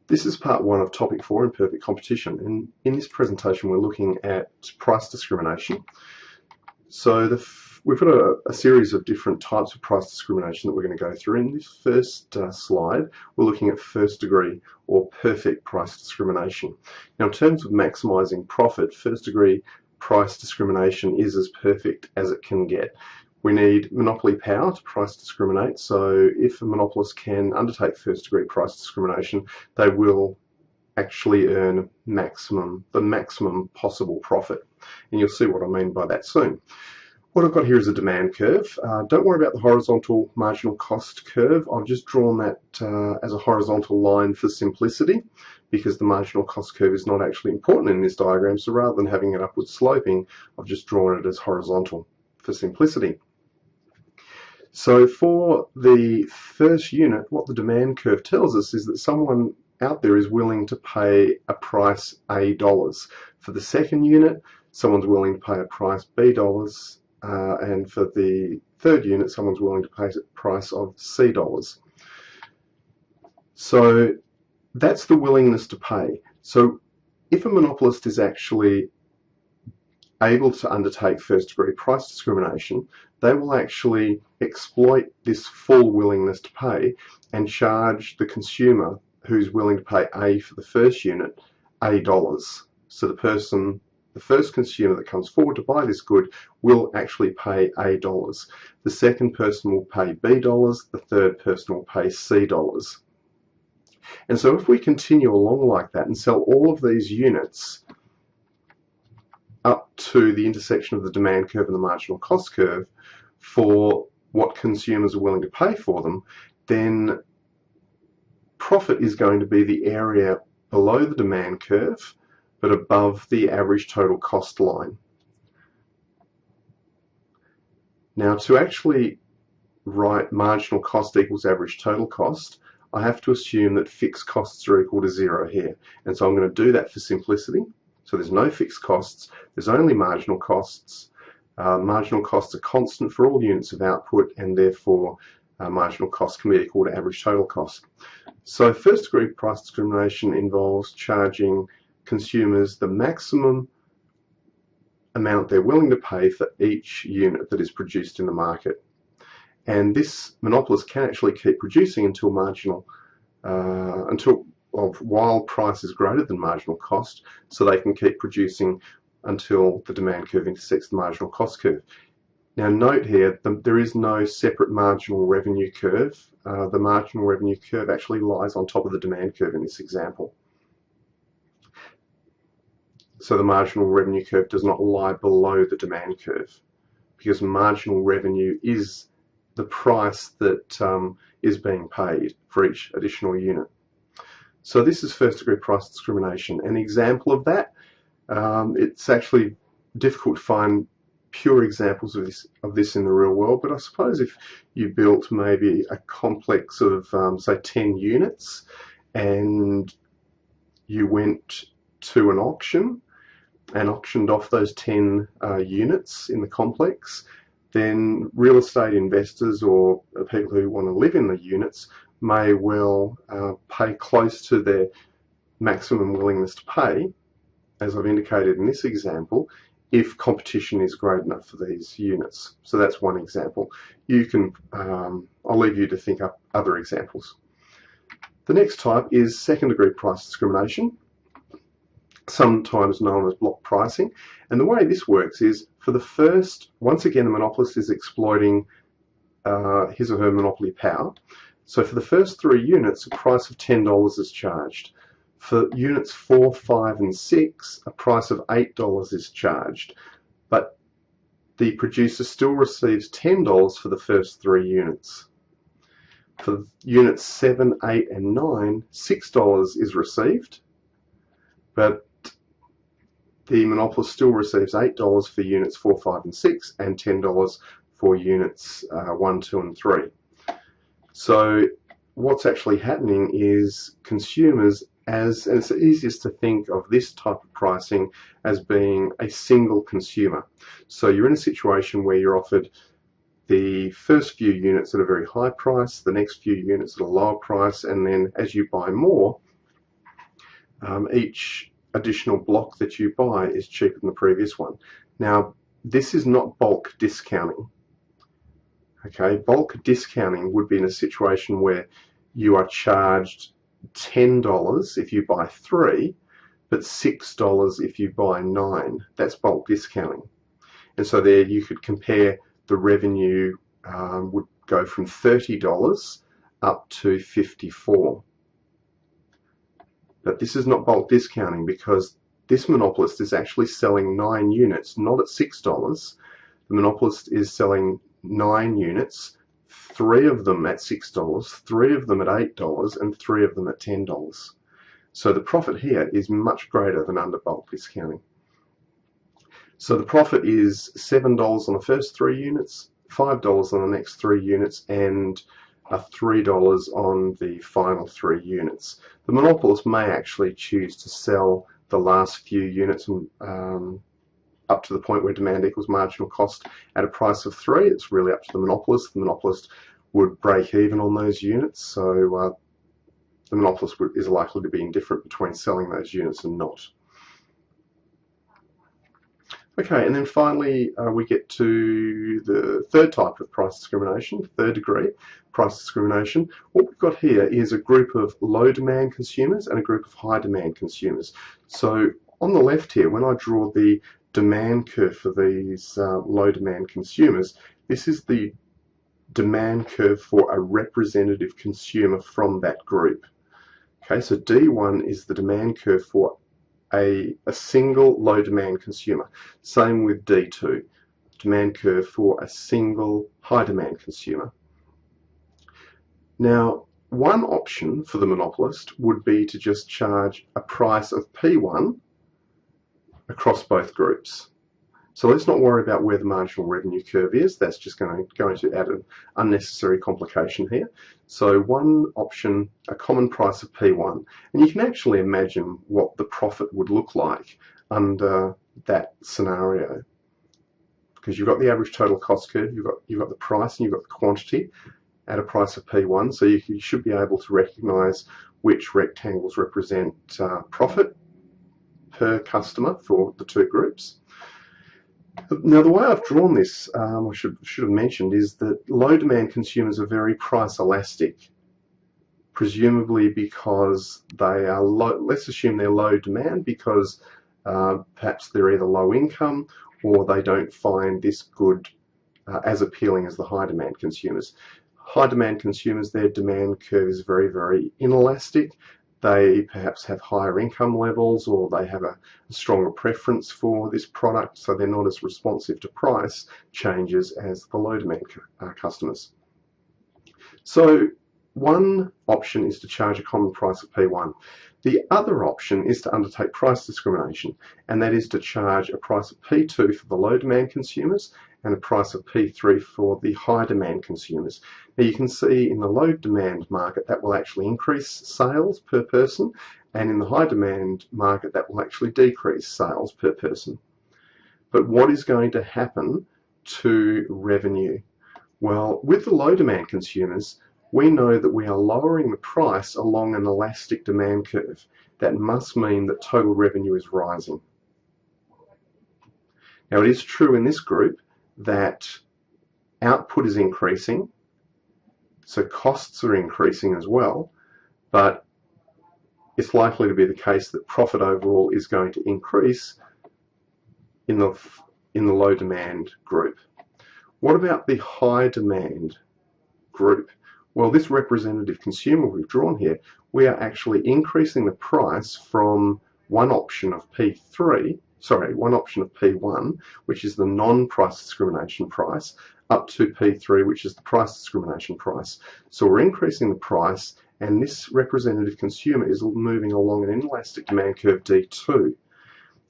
This is part one of topic 4 in perfect competition, and in this presentation we're looking at price discrimination. So we've got a series of different types of price discrimination that we're going to go through. In this first slide we're looking at first degree or perfect price discrimination. Now in terms of maximising profit, first degree price discrimination is as perfect as it can get. We need monopoly power to price discriminate, so if a monopolist can undertake first degree price discrimination, they will actually earn the maximum possible profit. And you'll see what I mean by that soon. What I've got here is a demand curve. Don't worry about the horizontal marginal cost curve. I've just drawn that as a horizontal line for simplicity, because the marginal cost curve is not actually important in this diagram, so rather than having it upward sloping, I've just drawn it as horizontal for simplicity. So for the first unit, what the demand curve tells us is that someone out there is willing to pay a price A dollars. For the second unit, someone's willing to pay a price B dollars, and for the third unit, someone's willing to pay a price of C dollars. So that's the willingness to pay. So if a monopolist is actually able to undertake first degree price discrimination, they will actually exploit this full willingness to pay and charge the consumer who's willing to pay A for the first unit A dollars. So the first consumer that comes forward to buy this good will actually pay A dollars. The second person will pay B dollars, the third person will pay C dollars. And so if we continue along like that and sell all of these units up to the intersection of the demand curve and the marginal cost curve for what consumers are willing to pay for them, then profit is going to be the area below the demand curve but above the average total cost line. Now to actually write marginal cost equals average total cost, I have to assume that fixed costs are equal to 0 here, and so I'm going to do that for simplicity. So there's no fixed costs, there's only marginal costs. Marginal costs are constant for all units of output, and therefore marginal cost can be equal to average total cost. So first degree price discrimination involves charging consumers the maximum amount they're willing to pay for each unit that is produced in the market. And this monopolist can actually keep producing until while price is greater than marginal cost, so they can keep producing until the demand curve intersects the marginal cost curve. Now note here, there is no separate marginal revenue curve. The marginal revenue curve actually lies on top of the demand curve in this example. So the marginal revenue curve does not lie below the demand curve, because marginal revenue is the price that is being paid for each additional unit. So this is first degree price discrimination. An example of that, it's actually difficult to find pure examples of this in the real world, but I suppose if you built maybe a complex of say 10 units and you went to an auction and auctioned off those 10 units in the complex, then real estate investors or people who want to live in the units may well pay close to their maximum willingness to pay, as I've indicated in this example, if competition is great enough for these units. So that's one example. You can, I'll leave you to think up other examples. The next type is second degree price discrimination, sometimes known as block pricing. And the way this works is, for the first, once again the monopolist is exploiting his or her monopoly power. So for the first 3 units, a price of $10 is charged. For units 4, 5 and 6, a price of $8 is charged. But the producer still receives $10 for the first 3 units. For units 7, 8 and 9, $6 is received, but the monopolist still receives $8 for units 4, 5 and 6 and $10 for units 1, 2 and 3. So what's actually happening is consumers, and it's easiest to think of this type of pricing as being a single consumer. So you're in a situation where you're offered the first few units at a very high price, the next few units at a lower price, and then as you buy more, each additional block that you buy is cheaper than the previous one. Now, this is not bulk discounting. Okay, bulk discounting would be in a situation where you are charged $10 if you buy 3, but $6 if you buy 9. That's bulk discounting. And so there you could compare the revenue would go from $30 up to $54. But this is not bulk discounting because this monopolist is actually selling 9 units, not at $6. The monopolist is selling 9 units, 3 of them at $6, 3 of them at $8, and 3 of them at $10. So the profit here is much greater than under bulk discounting. So the profit is $7 on the first 3 units, $5 on the next 3 units, and $3 on the final 3 units. The monopolist may actually choose to sell the last few units up to the point where demand equals marginal cost at a price of 3. It's really up to the monopolist. The monopolist would break even on those units, so the monopolist is likely to be indifferent between selling those units and not. Okay, and then finally we get to the third type of price discrimination, third degree price discrimination. What we've got here is a group of low demand consumers and a group of high demand consumers. So on the left here, when I draw the demand curve for these low demand consumers, this is the demand curve for a representative consumer from that group. Okay, so D1 is the demand curve for a single low demand consumer. Same with D2, demand curve for a single high demand consumer. Now, one option for the monopolist would be to just charge a price of P1 across both groups. So let's not worry about where the marginal revenue curve is. That's just going to add an unnecessary complication here. So one option, a common price of P1. And you can actually imagine what the profit would look like under that scenario. Because you've got the average total cost curve, you've got the price, and you've got the quantity at a price of P1. So you should be able to recognize which rectangles represent profit per customer for the two groups. Now, the way I've drawn this, I should have mentioned, is that low demand consumers are very price elastic, presumably because they are low. Let's assume they're low demand because perhaps they're either low income or they don't find this good as appealing as the high demand consumers. High demand consumers, their demand curve is very, very inelastic. They perhaps have higher income levels, or they have a stronger preference for this product, so they're not as responsive to price changes as the low demand customers. So one option is to charge a common price of P1. The other option is to undertake price discrimination, and that is to charge a price of P2 for the low demand consumers and a price of P3 for the high demand consumers. Now you can see in the low demand market that will actually increase sales per person, and in the high demand market that will actually decrease sales per person. But what is going to happen to revenue? Well, with the low demand consumers, we know that we are lowering the price along an elastic demand curve. That must mean that total revenue is rising. Now it is true in this group that output is increasing, so costs are increasing as well, but it's likely to be the case that profit overall is going to increase in the low demand group. What about the high demand group? Well, this representative consumer we've drawn here, we are actually increasing the price from one option of P1, which is the non-price discrimination price, up to P3, which is the price discrimination price. So we're increasing the price, and this representative consumer is moving along an inelastic demand curve D2.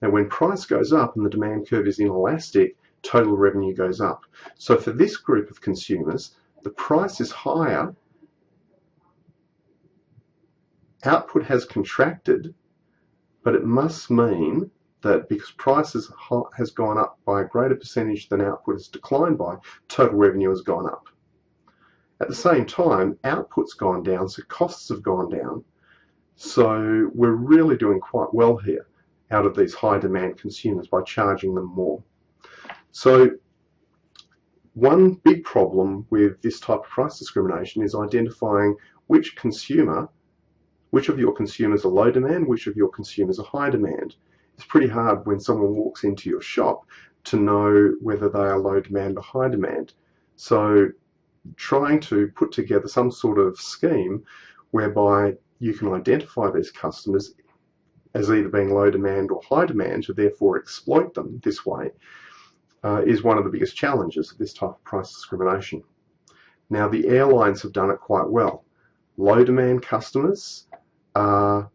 Now when price goes up and the demand curve is inelastic, total revenue goes up. So for this group of consumers, the price is higher, output has contracted, but it must mean that because price has gone up by a greater percentage than output has declined by, total revenue has gone up. At the same time, output's gone down, so costs have gone down. So we're really doing quite well here out of these high demand consumers by charging them more. So one big problem with this type of price discrimination is identifying which of your consumers are low demand, which of your consumers are high demand. It's pretty hard when someone walks into your shop to know whether they are low demand or high demand. So trying to put together some sort of scheme whereby you can identify these customers as either being low demand or high demand, to therefore exploit them this way, is one of the biggest challenges of this type of price discrimination. Now, the airlines have done it quite well. Low demand customers are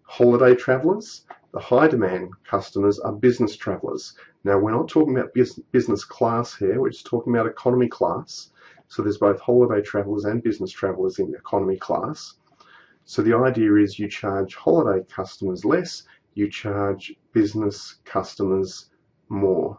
holiday travellers. The high demand customers are business travellers. Now, we're not talking about business class here, we're just talking about economy class. So there's both holiday travellers and business travellers in economy class. So the idea is you charge holiday customers less, you charge business customers more.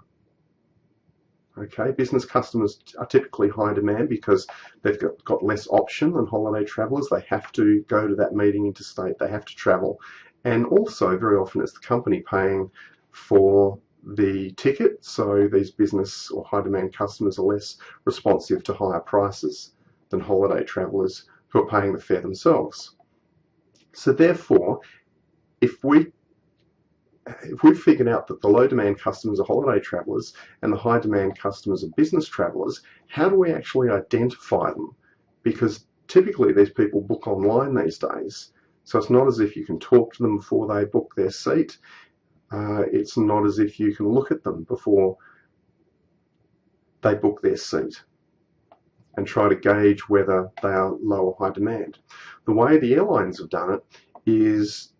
Okay, business customers are typically high demand because they've got less option than holiday travellers. They have to go to that meeting interstate, they have to travel. And also, very often, it's the company paying for the ticket, so these business or high demand customers are less responsive to higher prices than holiday travellers who are paying the fare themselves. So therefore, if we've figured out that the low demand customers are holiday travellers and the high demand customers are business travellers, how do we actually identify them? Because typically these people book online these days, so it's not as if you can talk to them before they book their seat. It's not as if you can look at them before they book their seat and try to gauge whether they are low or high demand. The way the airlines have done it is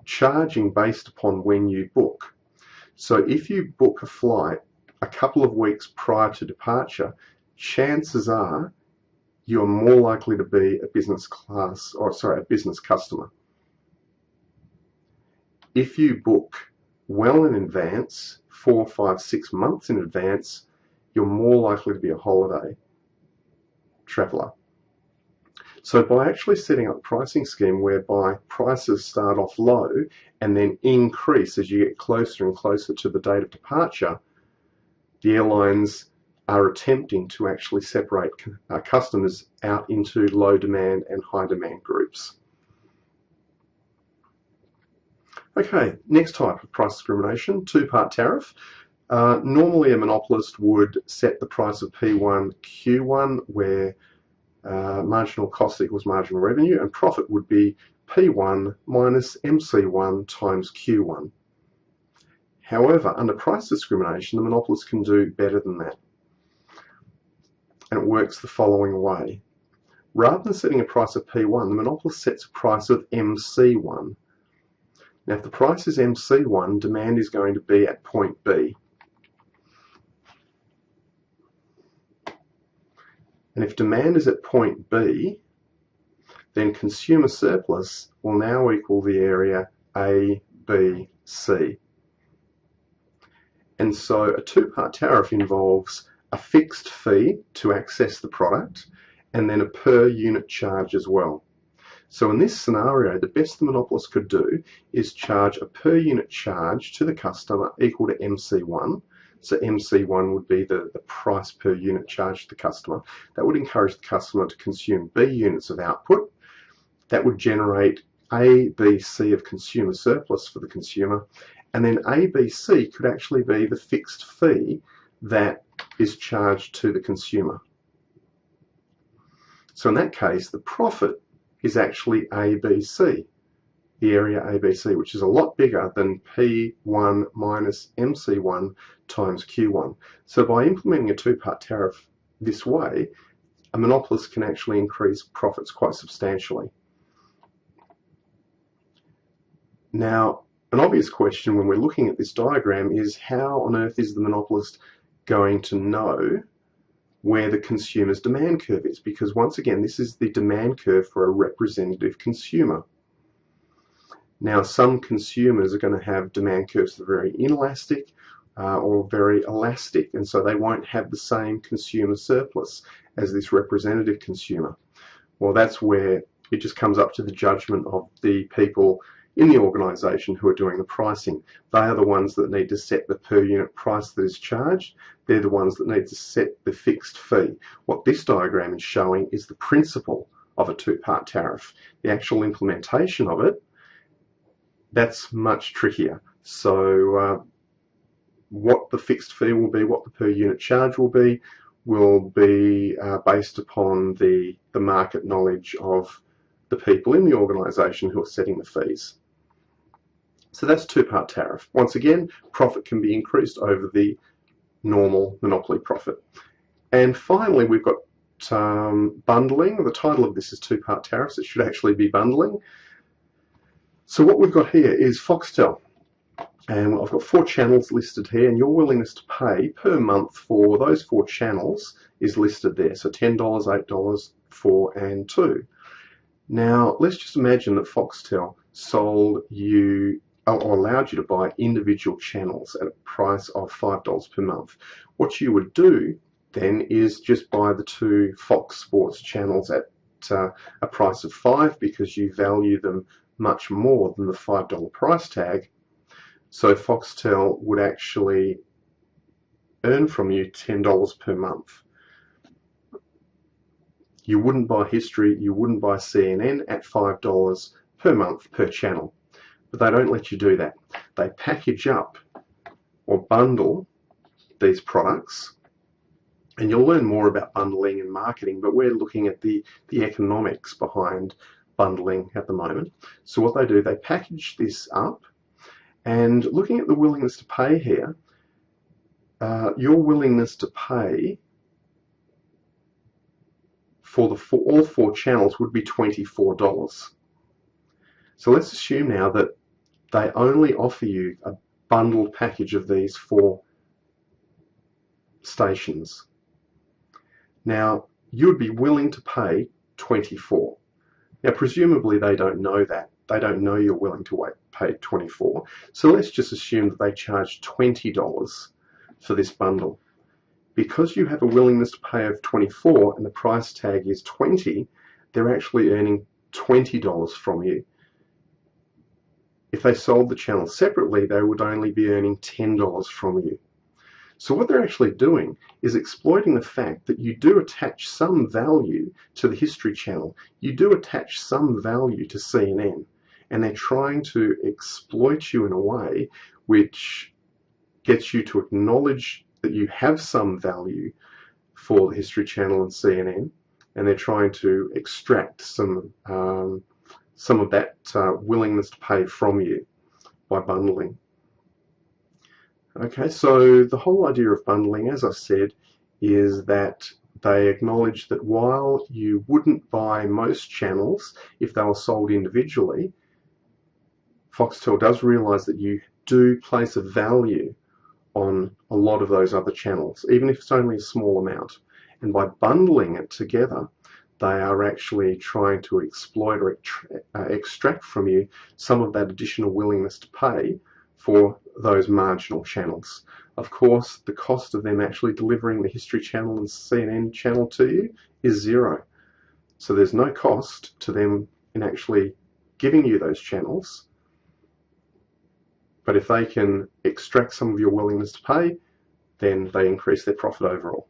charging based upon when you book. So if you book a flight a couple of weeks prior to departure, chances are you're more likely to be a business customer. If you book well in advance, 4, 5, 6 months in advance, you're more likely to be a holiday traveller. So by actually setting up a pricing scheme whereby prices start off low and then increase as you get closer and closer to the date of departure, the airlines are attempting to actually separate customers out into low demand and high demand groups. Okay, next type of price discrimination, two-part tariff. Normally a monopolist would set the price of P1, Q1, where marginal cost equals marginal revenue, and profit would be P1 minus MC1 times Q1. However, under price discrimination, the monopolist can do better than that. And it works the following way. Rather than setting a price of P1, the monopolist sets a price of MC1. Now, if the price is MC1, demand is going to be at point B. And if demand is at point B, then consumer surplus will now equal the area A, B, C. And so a two-part tariff involves a fixed fee to access the product and then a per unit charge as well. So in this scenario, the best the monopolist could do is charge a per unit charge to the customer equal to MC1. So MC1 would be the price per unit charge to the customer. That would encourage the customer to consume B units of output. That would generate A, B, C of consumer surplus for the consumer. And then A, B, C could actually be the fixed fee that is charged to the consumer. So in that case, the profit is actually ABC, the area ABC, which is a lot bigger than P1 minus MC1 times Q1. So by implementing a two-part tariff this way, a monopolist can actually increase profits quite substantially. Now, an obvious question when we're looking at this diagram is how on earth is the monopolist going to know where the consumer's demand curve is? Because once again, this is the demand curve for a representative consumer. Now, some consumers are going to have demand curves that are very inelastic or very elastic, and so they won't have the same consumer surplus as this representative consumer. Well, that's where It just comes up to the judgment of the people in the organisation who are doing the pricing. They are the ones that need to set the per unit price that is charged. They're the ones that need to set the fixed fee. What this diagram is showing is the principle of a two-part tariff. The actual implementation of it, that's much trickier. So what the fixed fee will be, what the per unit charge will be based upon the market knowledge of the people in the organisation who are setting the fees. So that's two-part tariff. Once again, profit can be increased over the normal monopoly profit. And finally, we've got bundling. The title of this is two-part tariffs. It should actually be bundling. So what we've got here is Foxtel. And I've got 4 channels listed here, and your willingness to pay per month for those 4 channels is listed there. So $10, $8, 4 and 2. Now, let's just imagine that Foxtel sold you or allowed you to buy individual channels at a price of $5 per month. What you would do then is just buy the 2 Fox Sports channels at a price of $5 because you value them much more than the $5 price tag. So Foxtel would actually earn from you $10 per month. You wouldn't buy History, you wouldn't buy CNN at $5 per month per channel. But they don't let you do that. They package up or bundle these products, and you'll learn more about bundling and marketing, but we're looking at the economics behind bundling at the moment. So what they do, they package this up, and looking at the willingness to pay here, your willingness to pay for all 4 channels would be $24. So let's assume now that they only offer you a bundled package of these 4 stations. Now, you would be willing to pay $24. Now, presumably they don't know that. They don't know you're willing to pay $24. So let's just assume that they charge $20 for this bundle. Because you have a willingness to pay of $24 and the price tag is $20, they're actually earning $20 from you. If they sold the channels separately, they would only be earning $10 from you. So what they're actually doing is exploiting the fact that you do attach some value to the History Channel. You do attach some value to CNN, and they're trying to exploit you in a way which gets you to acknowledge that you have some value for the History Channel and CNN, and they're trying to extract some of that willingness to pay from you by bundling. Okay, so the whole idea of bundling, as I said, is that they acknowledge that while you wouldn't buy most channels if they were sold individually, Foxtel does realise that you do place a value on a lot of those other channels, even if it's only a small amount. And by bundling it together, they are actually trying to exploit or extract from you some of that additional willingness to pay for those marginal channels. Of course, the cost of them actually delivering the History Channel and CNN channel to you is $0. So there's no cost to them in actually giving you those channels. But if they can extract some of your willingness to pay, then they increase their profit overall.